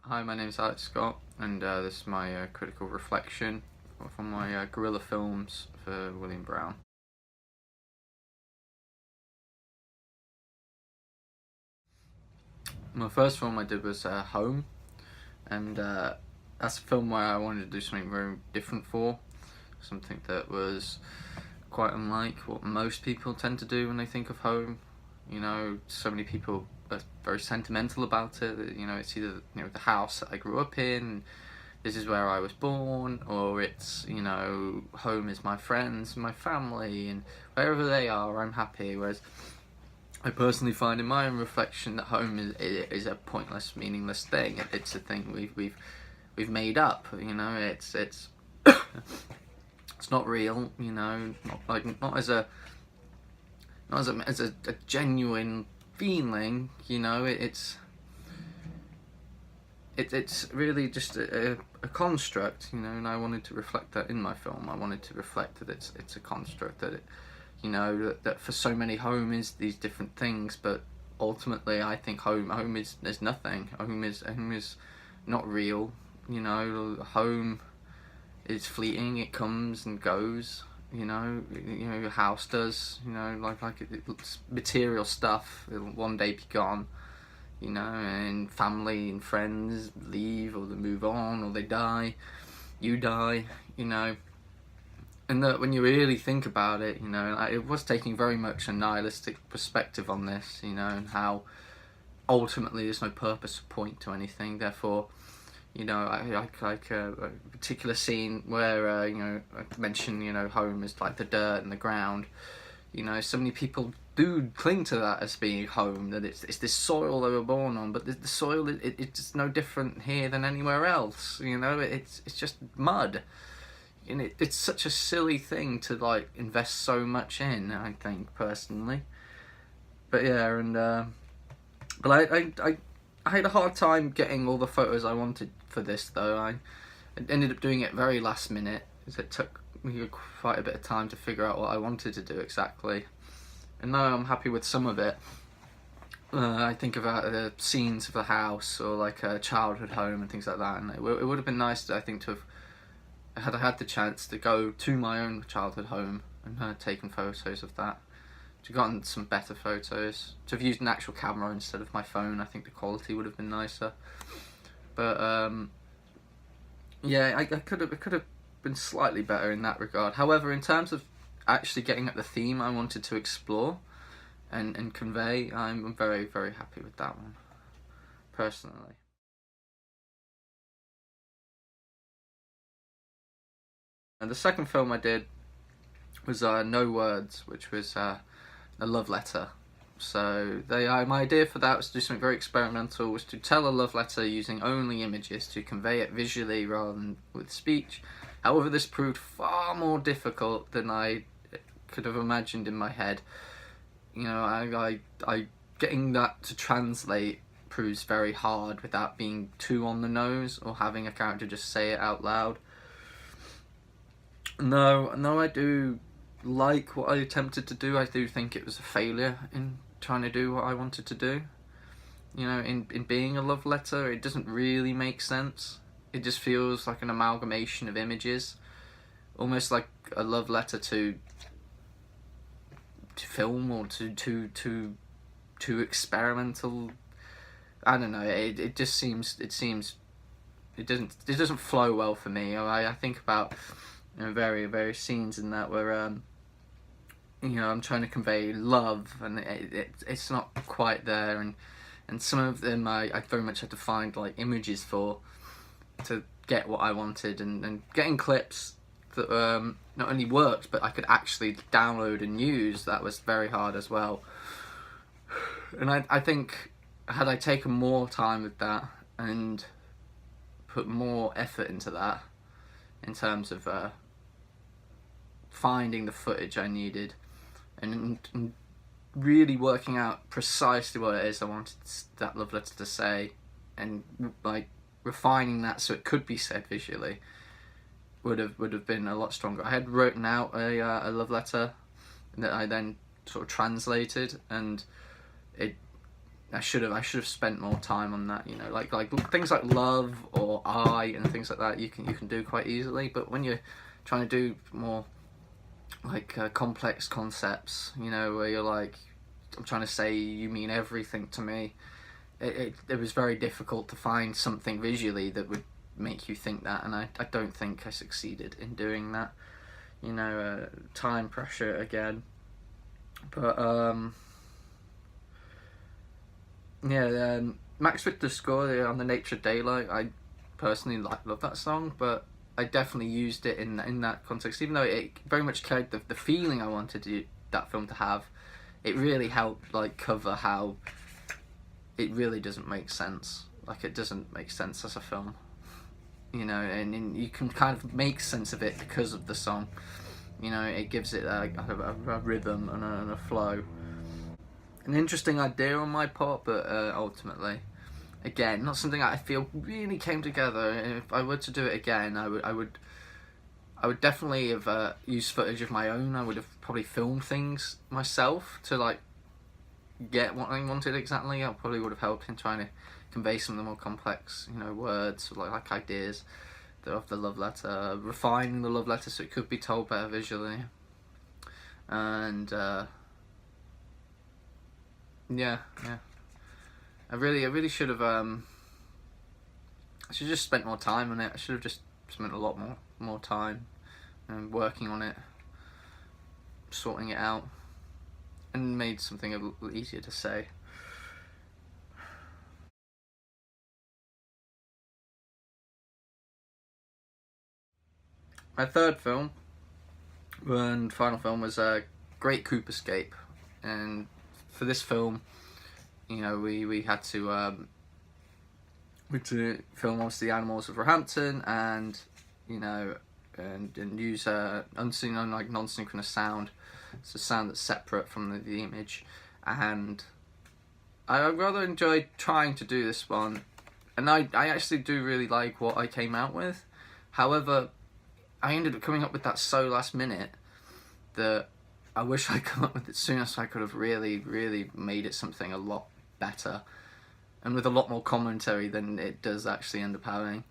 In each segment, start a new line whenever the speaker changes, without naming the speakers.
Hi, my name is Alex Scott, and this is my critical reflection from my guerrilla films for William Brown. My first film I did was Home, and that's a film where I wanted to do something very different for, something that was quite unlike what most people tend to do when they think of home. You know, so many people are very sentimental about it. You know, it's either the house that I grew up in, this is where I was born, or it's home is my friends, my family, and wherever they are, I'm happy. Whereas I personally find in my own reflection that home is a pointless, meaningless thing. It's a thing we've made up. It's it's not real. Not as a genuine feeling. It's really just a construct, and I wanted to reflect that in my film. I wanted to reflect that it's a construct, that for so many home is these different things, but ultimately I think home is nothing. Home is not real. Home is fleeting. It comes and goes. Your house does. It's material stuff. It'll one day be gone. And family and friends leave, or they move on, or they die. You die. And that when you really think about it, it was taking very much a nihilistic perspective on this, and how ultimately there's no purpose or point to anything. Therefore, I like a particular scene where I mentioned home is like the dirt and the ground. So many people do cling to that as being home, that it's this soil they were born on, but the soil it's no different here than anywhere else. It's just mud. And it's such a silly thing to like invest so much in, I think, personally. But yeah, and but I had a hard time getting all the photos I wanted for this, though. I ended up doing it very last minute, as it took me quite a bit of time to figure out what I wanted to do exactly. And though I'm happy with some of it, I think about the scenes of the house, or like a childhood home and things like that, and it would have been nice, I think, to have had I had the chance to go to my own childhood home and taken photos of that, to have gotten some better photos, to have used an actual camera instead of my phone. I think the quality would have been nicer. But yeah, it could have been slightly better in that regard. However, in terms of actually getting at the theme I wanted to explore and convey, I'm very, very happy with that one, personally. And the second film I did was No Words, which was a love letter. So my idea for that was to do something very experimental, was to tell a love letter using only images, to convey it visually rather than with speech. However, this proved far more difficult than I could have imagined in my head. I getting that to translate proves very hard without being too on the nose or having a character just say it out loud. No, I do like what I attempted to do. I do think it was a failure in trying to do what I wanted to do. In being a love letter, it doesn't really make sense. It just feels like an amalgamation of images, almost like a love letter to film, or to experimental. I don't know. It just seems it doesn't flow well for me. I think about various scenes in that where I'm trying to convey love, and it's not quite there, and some of them I very much had to find like images for, to get what I wanted, and getting clips that not only worked but I could actually download and use, that was very hard as well. And I think, had I taken more time with that and put more effort into that, in terms of finding the footage I needed, and really working out precisely what it is I wanted that love letter to say, and like refining that so it could be said visually, would have been a lot stronger. I had written out a love letter that I then sort of translated, and it I should have spent more time on that. You know, like things like love or I and things like that. You can do quite easily, but when you're trying to do more like complex concepts, you know, where you're like, I'm trying to say you mean everything to me. It was very difficult to find something visually that would make you think that, and I don't think I succeeded in doing that. You know, time pressure again, but yeah, Max Richter's score on The Nature of Daylight, I personally love that song, but I definitely used it in that context, even though it very much carried the feeling I wanted that film to have. It really helped like cover how it really doesn't make sense. Like, it doesn't make sense as a film, you know, and you can kind of make sense of it because of the song. You know, it gives it a rhythm and a flow. An interesting idea on my part, but ultimately, again, not something I feel really came together. If I were to do it again, I would definitely have used footage of my own. I would have probably filmed things myself to like get what I wanted exactly. I probably would have helped in trying to convey some of the more complex, you know, words, like ideas of the love letter, refining the love letter so it could be told better visually, and yeah. I really should have. I should have just spent more time on it. I should have just spent a lot more time working on it, sorting it out, and made something a little easier to say. My third film and final film was Great Coop Escape, and for this film, you know, we had to film obviously the animals of Roehampton, and you know, and use unseen, like non-synchronous sound. It's a sound that's separate from the image, and I rather enjoyed trying to do this one, and I actually do really like what I came out with. However, I ended up coming up with that so last minute that I wish I'd come up with it sooner, so I could have really made it something a lot better and with a lot more commentary than it does actually end up having.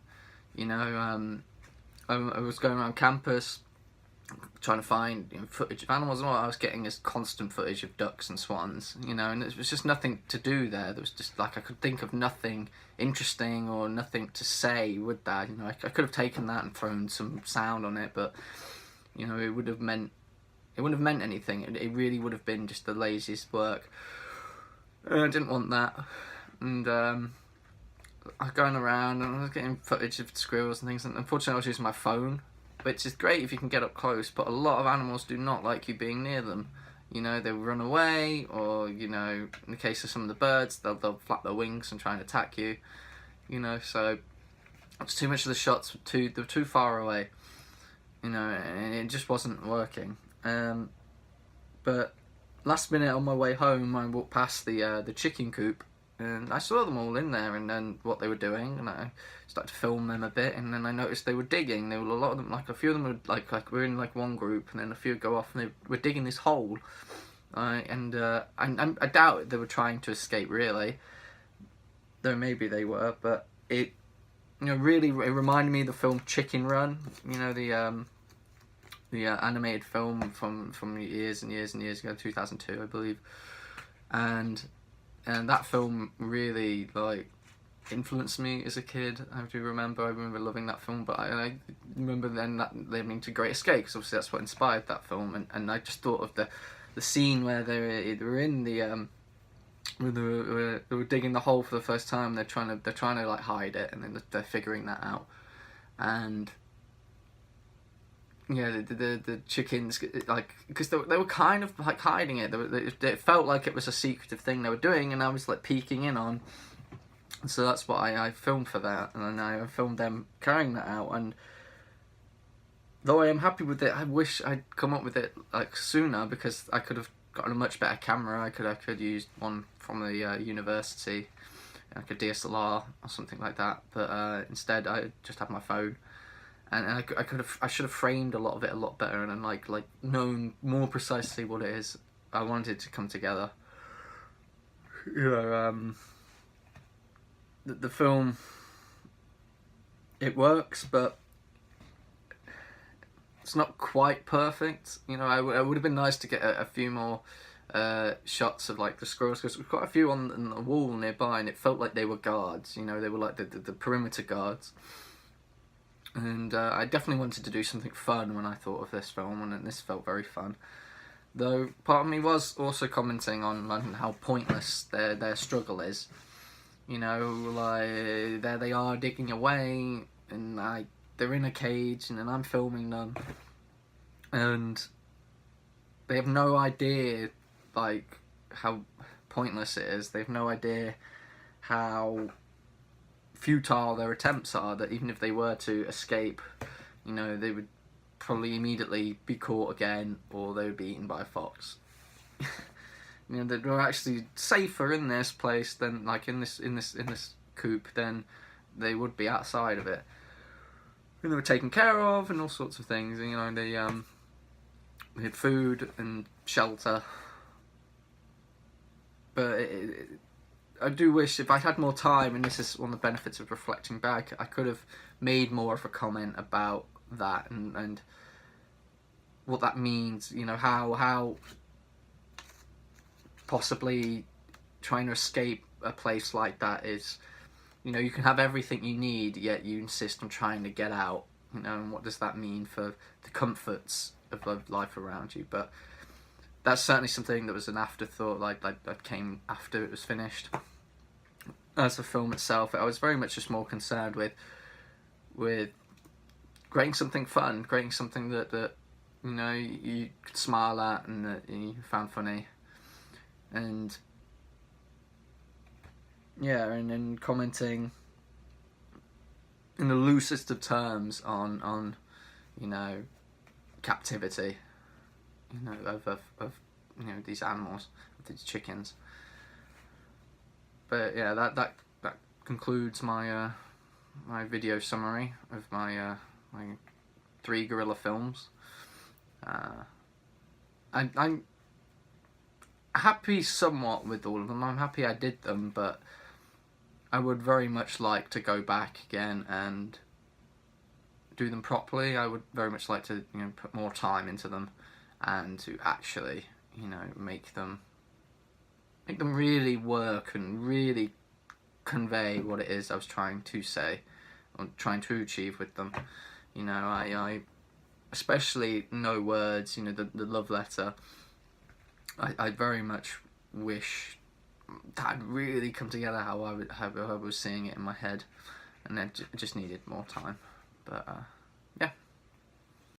You know, I was going around campus trying to find, you know, footage of animals, and all I was getting is constant footage of ducks and swans, you know, and there was just nothing to do there. There was just like, I could think of nothing interesting or nothing to say with that. You know, I could have taken that and thrown some sound on it, but you know, it wouldn't have meant anything. It really would have been just the laziest work. I didn't want that, and I was going around and I was getting footage of squirrels and things, and unfortunately I was using my phone, which is great if you can get up close, but a lot of animals do not like you being near them. You know, they will run away, or, you know, in the case of some of the birds, they'll flap their wings and try and attack you. You know, so it's too much of the shots they were too far away. You know, and it just wasn't working. But last minute on my way home, I walked past the chicken coop, and I saw them all in there, and then what they were doing, and I started to film them a bit, and then I noticed they were digging. There were a lot of them, like a few of them were like we were in like one group, and then a few would go off, and they were digging this hole, and I doubt they were trying to escape really, though maybe they were, but it, you know, really it reminded me of the film Chicken Run. You know, the animated film from years and years and years ago, 2002 I believe, and that film really like influenced me as a kid. I remember loving that film, but I remember then that leading to Great Escape, because obviously that's what inspired that film, and I just thought of the scene where they were in the they were digging the hole for the first time. They're trying to like hide it, and then they're figuring that out, and yeah, the chickens, like, because they were kind of like hiding it. It felt like it was a secretive thing they were doing, and I was like peeking in on. So that's what I filmed for that, and then I filmed them carrying that out. And though I am happy with it, I wish I'd come up with it like sooner, because I could have gotten a much better camera. I could use one from the university, like a DSLR or something like that. But instead, I just had my phone. And I should have framed a lot of it a lot better, and then like known more precisely what it is I wanted to come together. you know, the film, it works, but it's not quite perfect. You know, it would have been nice to get a few more shots of like the squirrels, because we've got a few on the wall nearby, and it felt like they were guards. You know, they were like the perimeter guards. And I definitely wanted to do something fun when I thought of this film, and this felt very fun. Though part of me was also commenting on how pointless their struggle is. You know, like there they are digging away, and they're in a cage, and then I'm filming them, and they have no idea like how pointless it is. They have no idea how futile their attempts are, that even if they were to escape, you know, they would probably immediately be caught again, or they would be eaten by a fox. You know, they're actually safer in this place than like in this coop than they would be outside of it. And they were taken care of and all sorts of things. You know, they had food and shelter. But I do wish, if I had more time, and this is one of the benefits of reflecting back, I could have made more of a comment about that and what that means. You know, how possibly trying to escape a place like that is, you know, you can have everything you need, yet you insist on trying to get out. You know, and what does that mean for the comforts of life around you? But that's certainly something that was an afterthought, like that came after it was finished. As the film itself, I was very much just more concerned with creating something fun, creating something that you know you could smile at and that you found funny, and yeah, and then commenting in the loosest of terms on you know, captivity, you know, of you know, these animals, of these chickens. But yeah, that concludes my my video summary of my my 3 guerrilla films. I'm happy somewhat with all of them. I'm happy I did them, but I would very much like to go back again and do them properly. I would very much like to, you know, put more time into them and to actually, you know, make them really work and really convey what it is I was trying to say or trying to achieve with them. You know, I especially No Words, you know, the love letter, I very much wish that had really come together how I was seeing it in my head, and it just needed more time. But